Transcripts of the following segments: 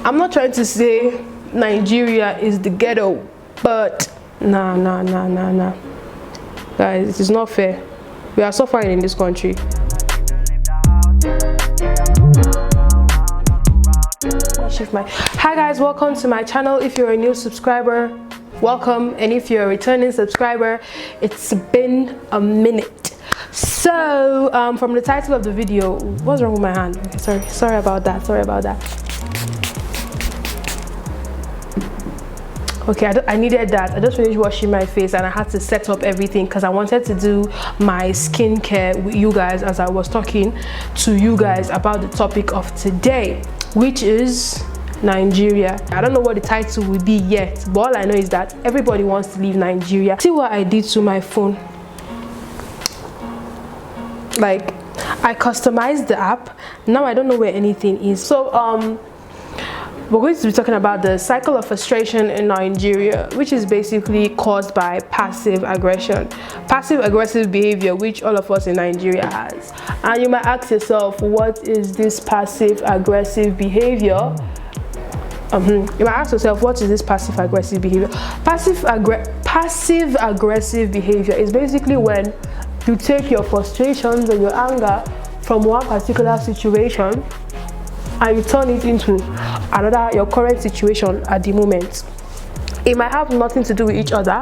I'm not trying to say Nigeria is the ghetto, but nah. Guys, it is not fair. We are suffering in this country. Hi guys, welcome to my channel. If you're a new subscriber, welcome, and if you're a returning subscriber, it's been a minute. So from the title of the video, what's wrong with my hand? Okay, sorry about that. Okay, I needed that. I just finished washing my face and I had to set up everything because I wanted to do my skincare with you guys as I was talking to you guys about the topic of today, which is Nigeria. I don't know what the title will be yet, but all I know is that everybody wants to leave Nigeria. See what I did to my phone? Like, I customized the app. Now I don't know where anything is. So we're going to be talking about the cycle of frustration in Nigeria, which is basically caused by passive aggressive behavior, which all of us in Nigeria has. And you might ask yourself, what is this passive aggressive behavior? You might ask yourself, what is this passive aggressive behavior? Passive aggressive behavior is basically when you take your frustrations and your anger from one particular situation and you turn it into your current situation at the moment. It might have nothing to do with each other,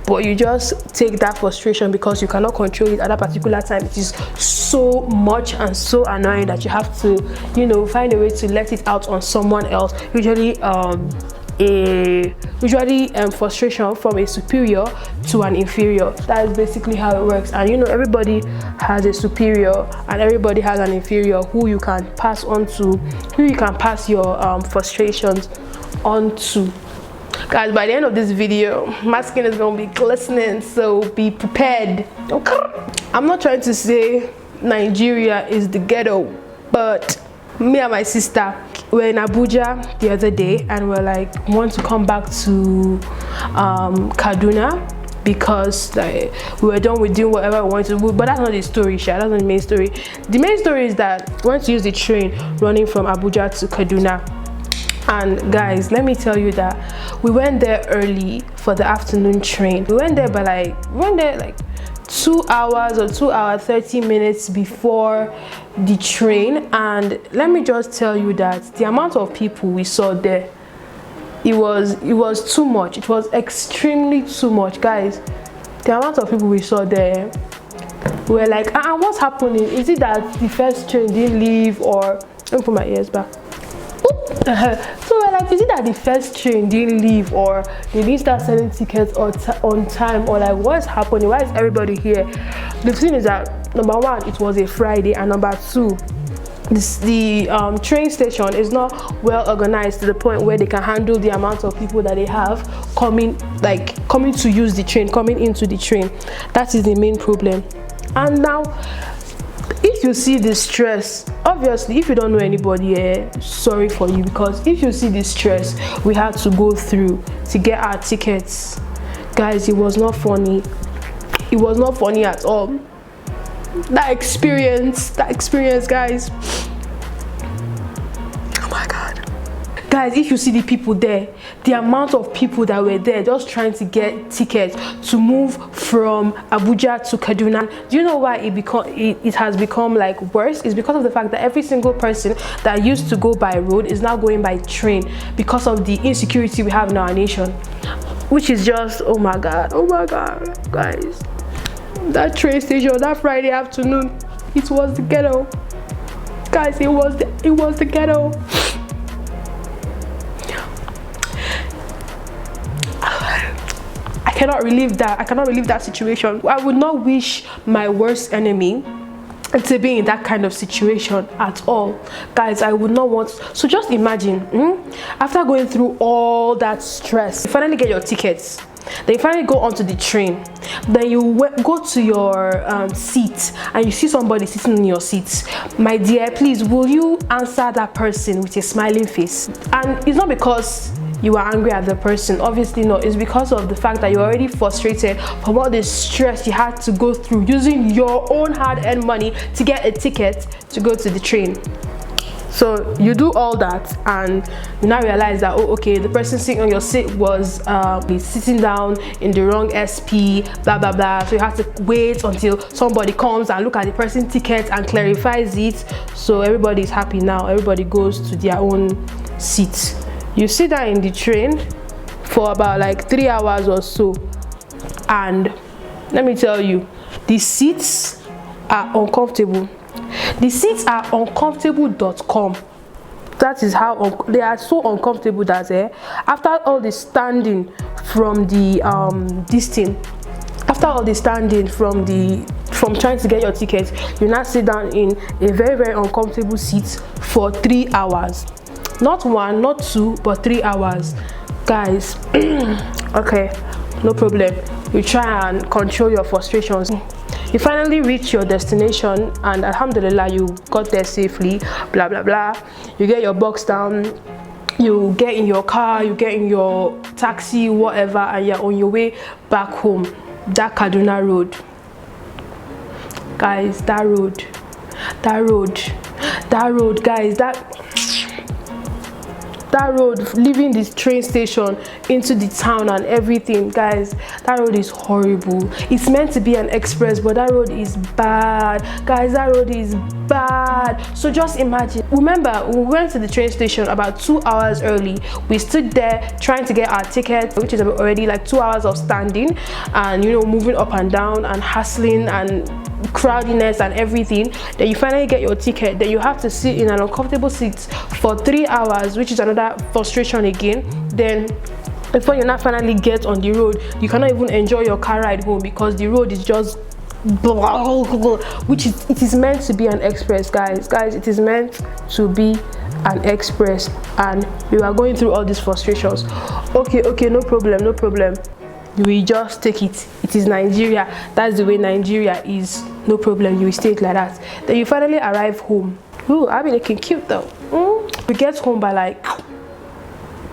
but you just take that frustration because you cannot control it at that particular time. It is so much and so annoying that you have to, find a way to let it out on someone else. Usually frustration from a superior to an inferior. That is basically how it works. And everybody has a superior and everybody has an inferior who you can pass your frustrations on to. Guys, by the end of this video, my skin is going to be glistening, so be prepared. Okay, I'm not trying to say Nigeria is the ghetto, but me and my sister were in Abuja the other day and we're like, want to come back to Kaduna because we were done with doing whatever we wanted to do. But that's not the story, that's not the main story. The main story is that we went to use the train running from Abuja to Kaduna. And guys, let me tell you that we went there early for the afternoon train. We went there like 2 hours or 2 hours 30 minutes before the train. And let me just tell you that the amount of people we saw there, it was too much. It was extremely too much, guys. The amount of people we saw there, we were like, what's happening? Is it that the first train didn't leave? Or let me put my ears back. So we're like, is it that the first train didn't leave, or they didn't start selling tickets on time, or like what's happening? Why is everybody here? The thing is that number one, it was a Friday, and number two, the train station is not well organized to the point where they can handle the amount of people that they have coming to use the train, coming into the train. That is the main problem. And now, if you see the stress, obviously if you don't know anybody here, sorry for you, because if you see the stress we had to go through to get our tickets, guys, it was not funny. It was not funny at all. That experience, guys, oh my god. Guys, if you see the people there, the amount of people that were there just trying to get tickets to move from Abuja to Kaduna. Do you know why it has become like worse? It's because of the fact that every single person that used to go by road is now going by train because of the insecurity we have in our nation, which is just, oh my god, guys. That train station that Friday afternoon, it was the ghetto. Guys, it was the ghetto. I cannot relive that situation. I would not wish my worst enemy to be in that kind of situation at all. Guys, I would not want. So just imagine, after going through all that stress, you finally get your tickets. Then you finally go onto the train. Then you go to your seat and you see somebody sitting in your seat. My dear, please, will you answer that person with a smiling face? And it's not because you are angry at the person, obviously not. It's because of the fact that you're already frustrated from all the stress you had to go through using your own hard-earned money to get a ticket to go to the train. So you do all that and you now realize that, oh, okay, the person sitting on your seat was sitting down in the wrong SP, blah blah blah. So you have to wait until somebody comes and look at the person's ticket and clarifies it. So everybody is happy now. Everybody goes to their own seat. You sit down in the train for about like 3 hours or so, and let me tell you, the seats are uncomfortable. The seats are uncomfortable.com. That is how they are so uncomfortable that after all the standing from the from trying to get your ticket, you now sit down in a very, very uncomfortable seat for 3 hours. Not 1, not 2, but 3 hours. Guys, okay, no problem. You try and control your frustrations. You finally reach your destination and alhamdulillah you got there safely, blah blah blah. You get your box down, you get in your car, you get in your taxi, whatever, and you're on your way back home. That Kaduna road, guys, that road, guys, that road leaving this train station into the town and everything, guys, that road is horrible. It's meant to be an express, but that road is bad, guys. That road is bad. So just imagine, remember we went to the train station about 2 hours early. We stood there trying to get our ticket, which is already like 2 hours of standing and, you know, moving up and down and hassling and crowdiness and everything. Then you finally get your ticket, then you have to sit in an uncomfortable seat for 3 hours, which is another frustration again. Then before you now finally get on the road, you cannot even enjoy your car ride home because the road is just it is meant to be an express, guys. It is meant to be an express and you are going through all these frustrations. Okay, no problem. You will just take it. It is Nigeria. That's the way Nigeria is. No problem. You will stay it like that. Then you finally arrive home. Ooh, I've been looking cute though. We get home by like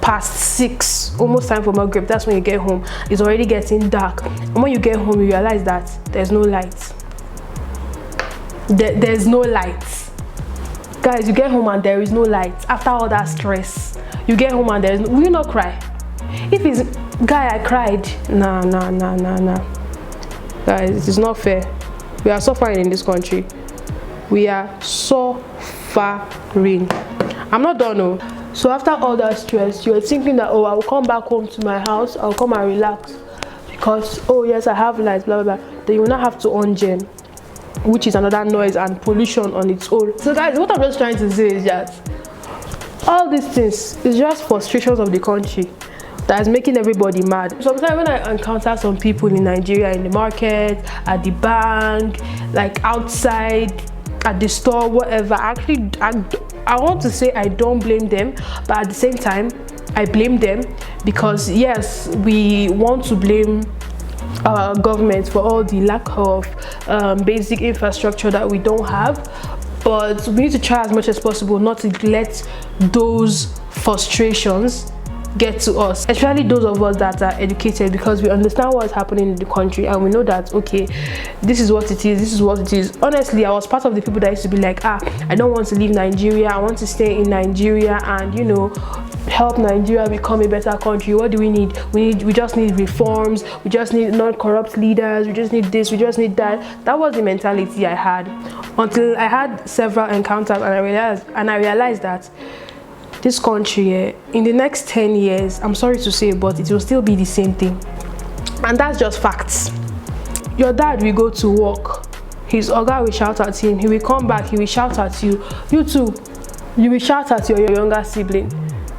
past 6, almost time for Maghrib. That's when you get home. It's already getting dark. And when you get home, you realize that there's no light. There's no light. Guys, you get home and there is no light. After all that stress, you get home and there's no... Will you not cry? If it's... Guy, I cried. Nah. Guys, it is not fair. We are suffering in this country. We are suffering. I'm not done, no. So after all that stress, you're thinking that, oh, I'll come back home to my house, I'll come and relax because, oh yes, I have lights, blah blah blah. Then you will not have to on gen, which is another noise and pollution on its own. So guys, what I'm just trying to say is that all these things is just frustrations of the country that is making everybody mad. Sometimes when I encounter some people in Nigeria, in the market, at the bank, like outside, at the store, whatever, actually I want to say I don't blame them, but at the same time I blame them because yes, we want to blame our government for all the lack of basic infrastructure that we don't have, but we need to try as much as possible not to let those frustrations get to us, especially those of us that are educated, because we understand what's happening in the country and we know that, okay, this is what it is. Honestly, I was part of the people that used to be like, I don't want to leave Nigeria, I want to stay in Nigeria and, you know, help Nigeria become a better country. What do we need? We just need reforms, we just need non-corrupt leaders, we just need this, we just need that. That was the mentality I had until I had several encounters and I realized that this country, in the next 10 years, I'm sorry to say, but it will still be the same thing. And that's just facts. Your dad will go to work, his oga will shout at him, he will come back, he will shout at you. You too, you will shout at your younger sibling.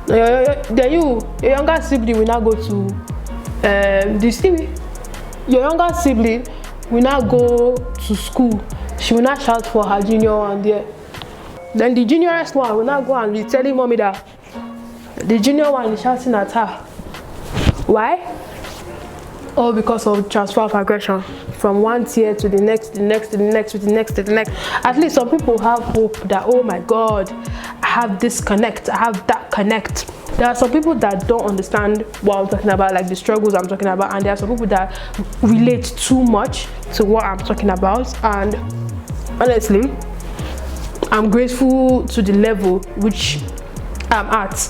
Then your younger sibling will now go to your younger sibling will now go to school. She will not shout for her junior one there. Then the juniorest one will now go and be telling mommy that the junior one is shouting at her. Why? All because of transfer of aggression from one tier to the next, At least some people have hope that, oh my God, I have this connect, I have that connect. There are some people that don't understand what I'm talking about, like the struggles I'm talking about, and there are some people that relate too much to what I'm talking about. And honestly, I'm grateful to the level which I'm at.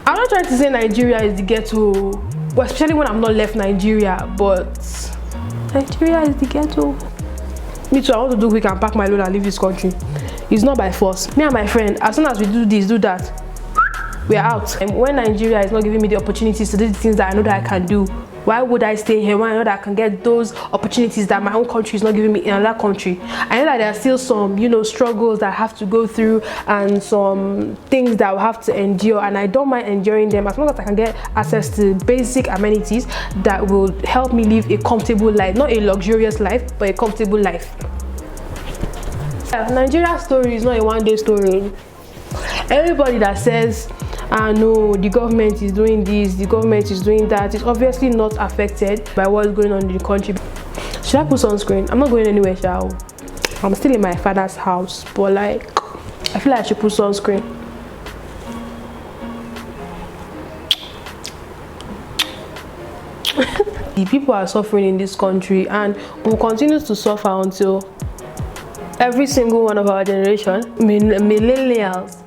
I'm not trying to say Nigeria is the ghetto, well, especially when I'm not left Nigeria, but Nigeria is the ghetto. Me too, I want to do quick and pack my load and leave this country. It's not by force. Me and my friend, as soon as we do this, do that, we're out. And when Nigeria is not giving me the opportunities to do the things that I know that I can do, why would I stay here when I know that I can get those opportunities that my own country is not giving me in another country? I know that there are still some, you know, struggles that I have to go through and some things that I will have to endure, and I don't mind enduring them as long as I can get access to basic amenities that will help me live a comfortable life, not a luxurious life, but a comfortable life. Nigeria's story is not a one-day story. Everybody that says, no, the government is doing this, the government is doing that, is obviously not affected by what is going on in the country. Should I put sunscreen? I'm not going anywhere, shall I'm still in my father's house, but like, I feel like I should put sunscreen. The people are suffering in this country and will continue to suffer until every single one of our generation, millennials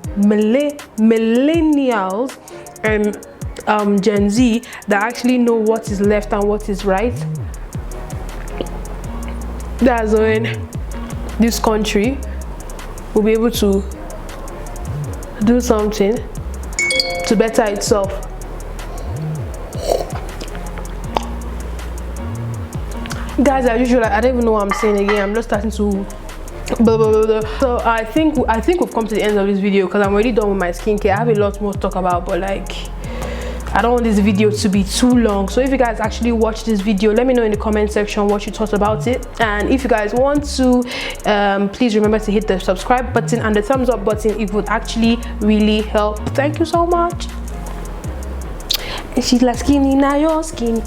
and Gen Z, that actually know what is left and what is right, that's when this country will be able to do something to better itself. Guys, as usual, I don't even know what I'm saying again. I'm just starting to blah, blah, blah, blah. So I think we've come to the end of this video because I'm already done with my skincare. I have a lot more to talk about, but like, I don't want this video to be too long. So if you guys actually watch this video, let me know in the comment section what you thought about it. And if you guys want to, please remember to hit the subscribe button and the thumbs up button. It would actually really help. Thank you so much. And she's like skinny, now your skin.